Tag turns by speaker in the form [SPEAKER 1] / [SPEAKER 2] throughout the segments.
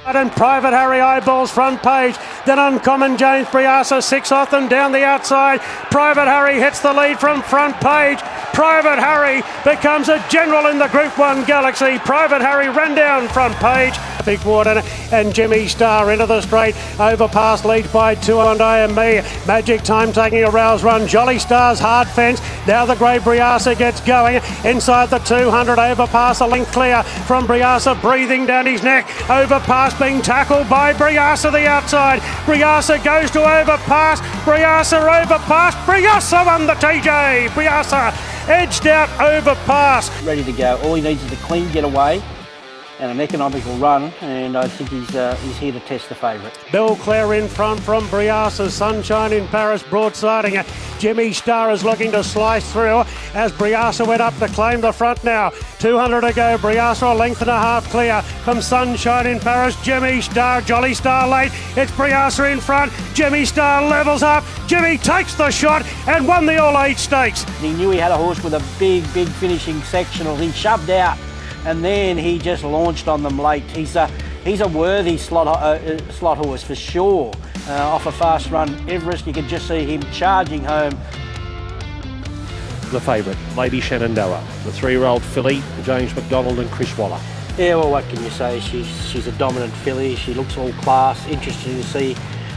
[SPEAKER 1] And Private Harry eyeballs front page. Then Uncommon James Briasa, 6 off them down the outside. Private Harry hits the lead from front page. Private Harry becomes a general in the Group 1 Galaxy. Private Harry ran down front page. Big Warden and Jimmy Star into the straight. Overpass lead by 2 on IME. Magic Time taking a rouse run. Jolly Star's hard fence. Now the grey Briasa gets going. Inside the 200 overpass, a length clear from Briasa, breathing down his neck. Overpass being tackled by Briasa the outside. Briasa goes to overpass. Briasa overpass. Briasa won the TJ. Briasa edged out overpass.
[SPEAKER 2] Ready to go. All he needs is a clean getaway and an economical run, and I think he's here to test the favourite.
[SPEAKER 1] Bill Clare in front from Briasa. Sunshine in Paris broadsiding. Jimmy Star is looking to slice through as Briasa went up to claim the front now. 200 to go. Briasa a length and a half clear from Sunshine in Paris. Jimmy Star, Jolly Star late. It's Briasa in front. Jimmy Star levels up. Jimmy takes the shot and won the All-Age Stakes.
[SPEAKER 2] He knew he had a horse with a big finishing sectional. He shoved out and then he just launched on them late. He's a worthy slot horse for sure. Off a fast run, Everest, you could just see him charging home.
[SPEAKER 3] The favourite, Lady Shenandoah, the 3-year-old filly, James McDonald and Chris Waller.
[SPEAKER 2] Yeah, well, what can you say? She's a dominant filly. She looks all class. Interesting to see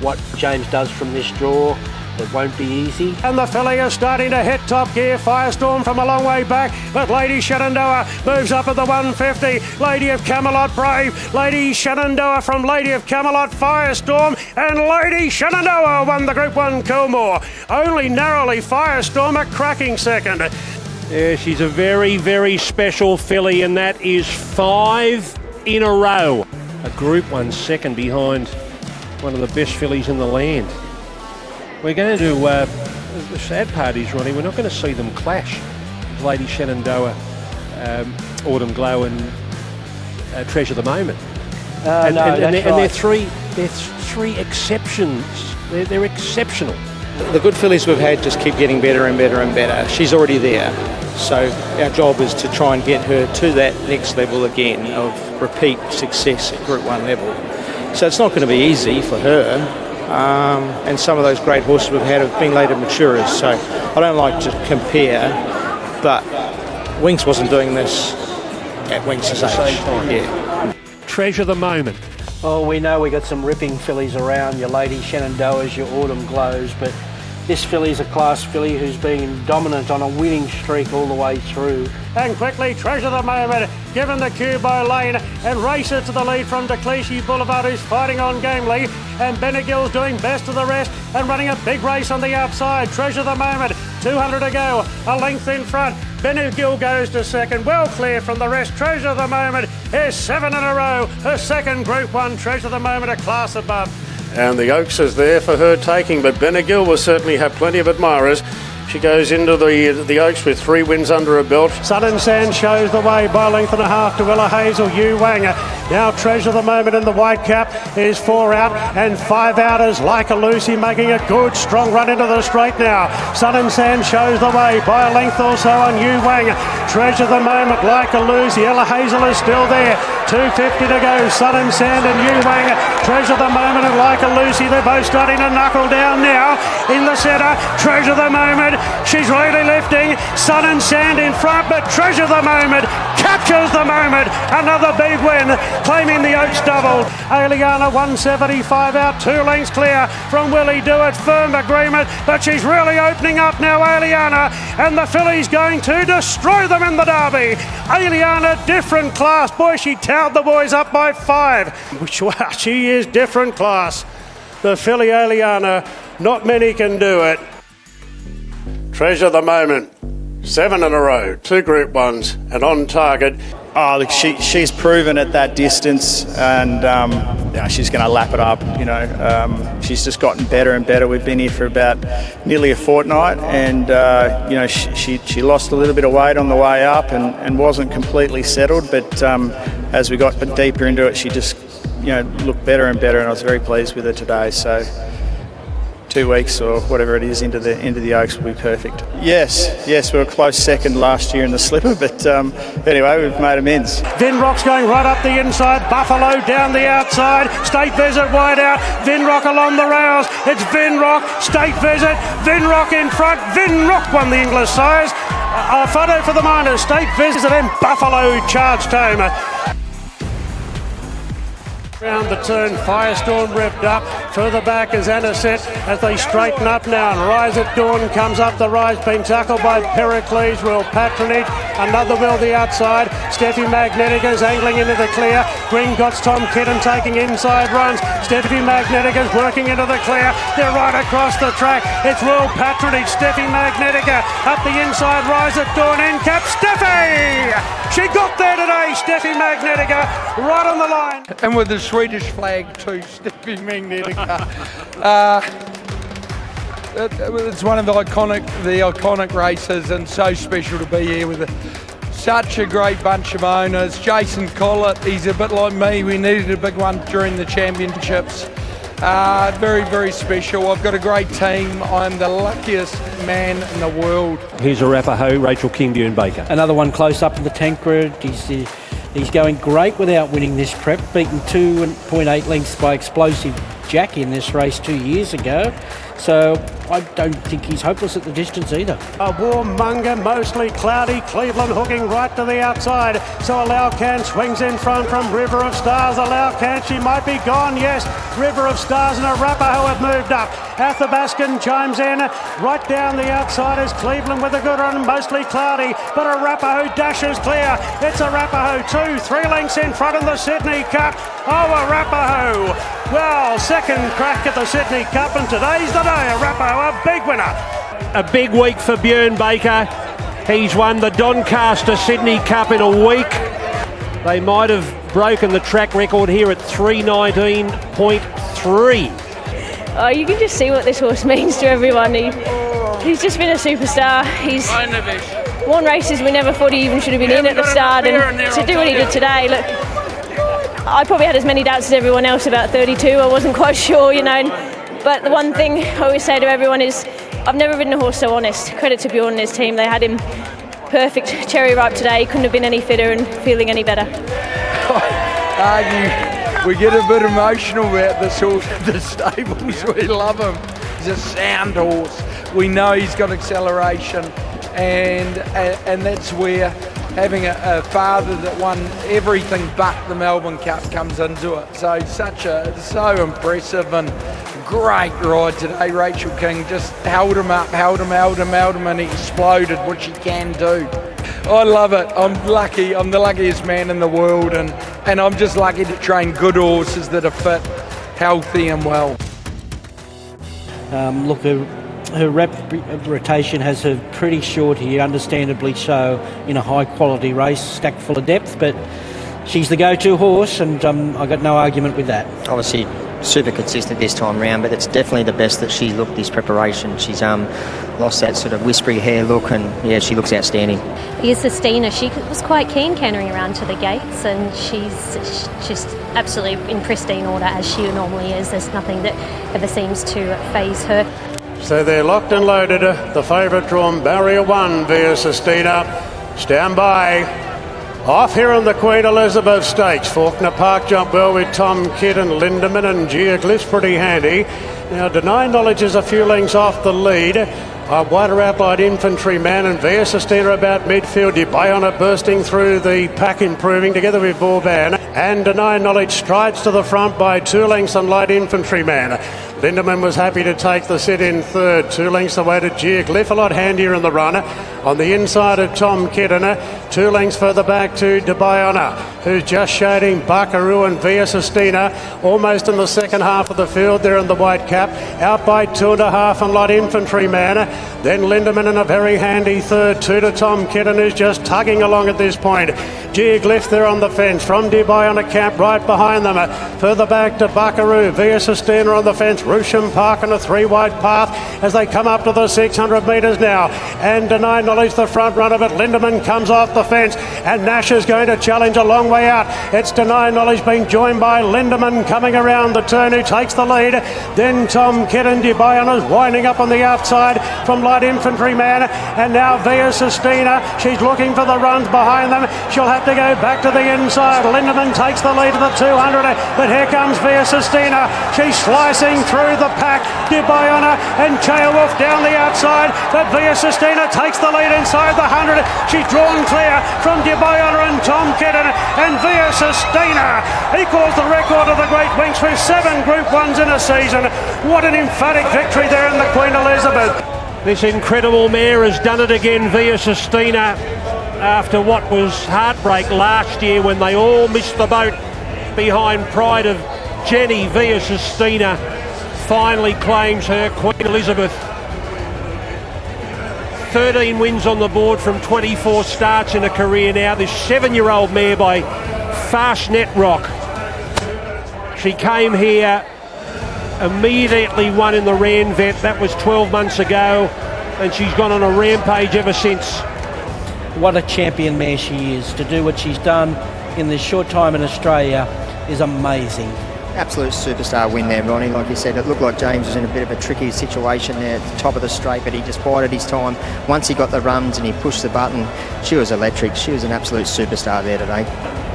[SPEAKER 2] what James does from this draw. It won't be easy.
[SPEAKER 1] And the filly is starting to hit top gear. Firestorm from a long way back, but Lady Shenandoah moves up at the 150. Lady of Camelot Brave. Lady Shenandoah from Lady of Camelot Firestorm, and Lady Shenandoah won the Group 1 Kilmore. Only narrowly Firestorm a cracking second.
[SPEAKER 3] Yeah, she's a very special filly, and that is 5 in a row. A Group 1 second behind one of the best fillies in the land. We're going to, the sad part is, Ronnie, we're not going to see them clash. Lady Shenandoah, Autumn Glow and Treasure the Moment. They're three exceptions. They're exceptional.
[SPEAKER 4] The good fillies we've had just keep getting better and better and better. She's already there. So our job is to try and get her to that next level again of repeat success at Group 1 level. So it's not going to be easy for her. And some of those great horses we've had have been later maturers, so I don't like to compare, but Winks wasn't doing this at Winks' age. Yeah.
[SPEAKER 3] Treasure the Moment.
[SPEAKER 2] Oh, we know we got some ripping fillies around, your Lady Shenandoahs, your Autumn Glows, but this filly's a class filly who's been dominant on a winning streak all the way through.
[SPEAKER 1] And quickly, Treasure the Moment, given the cue by Lane, and racer to the lead from DeClichy Boulevard, who's fighting on gamely, and Benegill's doing best of the rest and running a big race on the outside. Treasure the Moment, 200 to go, a length in front. Benegill goes to second, well clear from the rest. Treasure the Moment is 7 in a row, her second Group 1. Treasure the Moment, a class above.
[SPEAKER 5] And the Oaks is there for her taking, but Benegill will certainly have plenty of admirers. She goes into the Oaks with 3 wins under her belt.
[SPEAKER 1] Sun and Sand shows the way by a length and a half to Ella Hazel. Yu Wang now Treasure the Moment in the white cap is 4 out, and 5 out is Like a Lucy, making a good strong run into the straight now. Sun and Sand shows the way by a length or so on Yu Wang. Treasure the Moment, Like a Lucy. Ella Hazel is still there. 250 to go. Sun and Sand and Yu Wang. Treasure the Moment and Like a Lucy. They're both starting to knuckle down now. In the centre, Treasure the Moment. She's really lifting. Sun and Sand in front, but Treasure the Moment captures the moment. Another big win, claiming the Oaks double. Aliana 175 out, 2 lengths clear from Willie Do It. Firm agreement, but she's really opening up now, Aliana, and the filly's going to destroy them in the Derby. Aliana, different class. Boy, she towed the boys up by 5. Wow, she is different class. The filly Aliana, not many can do it. Treasure the Moment, 7 in a row, 2 Group 1s, and on target.
[SPEAKER 6] Oh, look, she's proven at that distance, and she's going to lap it up. She's just gotten better and better. We've been here for about nearly a fortnight, and she lost a little bit of weight on the way up and wasn't completely settled. But as we got deeper into it, she just looked better and better, and I was very pleased with her today. So 2 weeks or whatever it is into the Oaks will be perfect. Yes, we were close second last year in the slipper, but anyway, we've made amends.
[SPEAKER 1] Vinrock's going right up the inside, Buffalo down the outside, State Visit wide out, Vinrock along the rails, it's Vinrock, State Visit, Vinrock in front, Vinrock won the English size, a photo for the miners, State Visit and Buffalo charged home. Round the turn, Firestorm revved up. Further back is Anisette as they straighten up now. And Rise at Dawn comes up the rise, being tackled by Pericles. Will Patronage, another will the outside. Steffi Magnetica's angling into the clear. Gringotts Tom Kidden taking inside runs. Steffi Magnetica's working into the clear. They're right across the track. It's Will Patronage, Steffi Magnetica up the inside. Rise at Dawn end cap. Steffi! She got there today, Steffi Magnetica, right on the line.
[SPEAKER 7] And with the Swedish flag too, Steffi Magnetica. It's one of the iconic races, and so special to be here with such a great bunch of owners. Jason Collett, he's a bit like me. We needed a big one during the championships. Very, very special. I've got a great team. I'm the luckiest man in the world.
[SPEAKER 3] Here's Arapaho, Rachel King, Baker.
[SPEAKER 2] Another one close up in the Tancred. He's going great without winning this prep, beaten 2.8 lengths by Explosive Jack in this race 2 years ago. So I don't think he's hopeless at the distance either.
[SPEAKER 1] A warmonger, mostly cloudy, Cleveland hooking right to the outside. So Alaucan swings in front from River of Stars. Alaucan, she might be gone, yes. River of Stars and Arapaho have moved up. Athabascan chimes in, right down the outside is Cleveland with a good run, mostly cloudy, but Arapaho dashes clear. It's Arapaho 3 lengths in front of the Sydney Cup. Oh, Arapaho! Well, second crack at the Sydney Cup, and today's the day. Arapaho, a big winner.
[SPEAKER 3] A big week for Björn Baker. He's won the Doncaster Sydney Cup in a week. They might have broken the track record here at 3:19.3.
[SPEAKER 8] Oh, you can just see what this horse means to everyone. He's just been a superstar. He's won races we never thought he even should have been in at the start, and to do what he did today, look, I probably had as many doubts as everyone else about 32. I wasn't quite sure, but the one thing I always say to everyone is I've never ridden a horse so honest. Credit to Bjorn and his team. They had him perfect cherry ripe today. He couldn't have been any fitter and feeling any better.
[SPEAKER 7] We get a bit emotional about this horse at the stables. We love him. He's a sound horse. We know he's got acceleration, and that's where having a father that won everything but the Melbourne Cup comes into it. So so impressive and great ride today. Rachel King just held him up, and he exploded, which he can do. I love it. I'm lucky. I'm the luckiest man in the world, and I'm just lucky to train good horses that are fit, healthy and well.
[SPEAKER 2] Look, her rotation has her pretty short here, understandably so, in a high-quality race, stacked full of depth, but she's the go-to horse, and I've got no argument with that.
[SPEAKER 9] Obviously, super consistent this time round, but it's definitely the best that she's looked this preparation. She's lost that sort of whispery hair look, and yeah, she looks outstanding.
[SPEAKER 10] Here's Sistina. She was quite keen cantering around to the gates, and she's just absolutely in pristine order as she normally is. There's nothing that ever seems to faze her.
[SPEAKER 1] So they're locked and loaded. The favourite drawn, barrier 1 via Sistina. Stand by. Off here on the Queen Elizabeth Stakes. Faulkner Park jumped well with Tom Kidd and Lindemann, and Geoglyph's pretty handy. Now, Deny Knowledge is a few lengths off the lead. Wider outline Infantryman and Via Sistina about midfield. Bayona bursting through the pack, improving together with Vauban. And Deny Knowledge strides to the front by 2 lengths on Light Infantryman. Lindemann was happy to take the sit in third. 2 lengths away to Geoglyph, a lot handier in the run. On the inside of Tom Kidden, 2 lengths further back to Bayona, who's just shading Buckaroo and Via Sistina, almost in the second half of the field there in the white cap. Out by 2.5 on Light Infantryman. Then Lindemann in a very handy third, 2 to Tom Kidden, who's just tugging along at this point. Geoglyph there on the fence. From Dubai on a camp right behind them. Further back to Buckaroo. Via Sistina on the fence. Rusham Park on a 3-wide path as they come up to the 600 metres now. And Deny Knowledge the front runner, but Lindemann comes off the fence. And Nash is going to challenge a long way out. It's Deny Knowledge being joined by Lindemann coming around the turn, who takes the lead. Then Tom Kidden, Dubai is winding up on the outside from Light Infantryman. And now Via Sistina. She's looking for the runs behind them. She'll have to go back to the inside. Lindemann takes the lead to the 200, but here comes Via Sistina. She's slicing through the pack. Dubayana and Chaelwolf down the outside, but Via Sistina takes the lead inside the 100. She's drawn clear from Dubayana and Tom Kidden, and Via Sistina equals the record of the Great Winks with 7 Group 1s in a season. What an emphatic victory there in the Queen Elizabeth.
[SPEAKER 3] This incredible mare has done it again, Via Sistina, after what was heartbreak last year when they all missed the boat behind Pride of Jenny. Via Sistina finally claims her Queen Elizabeth. 13 wins on the board from 24 starts in a career now. This 7-year-old mare by Fastnet Rock. She came here, immediately won in the Ranvet. That was 12 months ago, and she's gone on a rampage ever since.
[SPEAKER 2] What a champion mare she is. To do what she's done in this short time in Australia is amazing.
[SPEAKER 9] Absolute superstar win there, Ronnie. Like you said, it looked like James was in a bit of a tricky situation there at the top of the straight, but he just bided his time. Once he got the runs and he pushed the button, she was electric. She was an absolute superstar there today.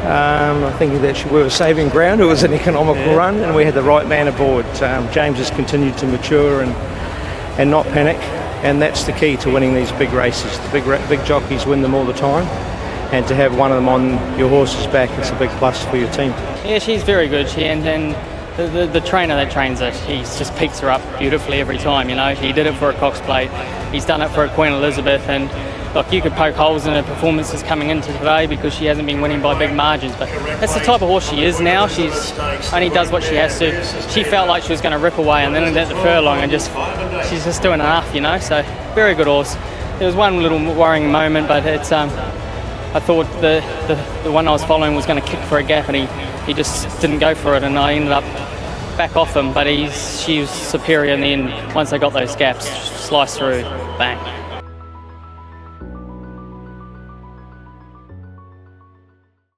[SPEAKER 4] I think that we were saving ground. It was an economical run, and we had the right man aboard. James has continued to mature and not panic, and that's the key to winning these big races. The big jockeys win them all the time, and to have one of them on your horse's back, it's a big plus for your team.
[SPEAKER 11] Yeah, she's very good. And the trainer that trains her, he just picks her up beautifully every time. You know, he did it for a Cox Plate, he's done it for a Queen Elizabeth, and look, you could poke holes in her performances coming into today because she hasn't been winning by big margins, but that's the type of horse she is now. She's only does what she has to. She felt like she was going to rip away, and then at the furlong, and she's just doing enough, you know. So very good horse. There was one little worrying moment, but it's I thought the one I was following was going to kick for a gap, and he just didn't go for it, and I ended up back off him. But she was superior in the end. Once they got those gaps, sliced through, bang.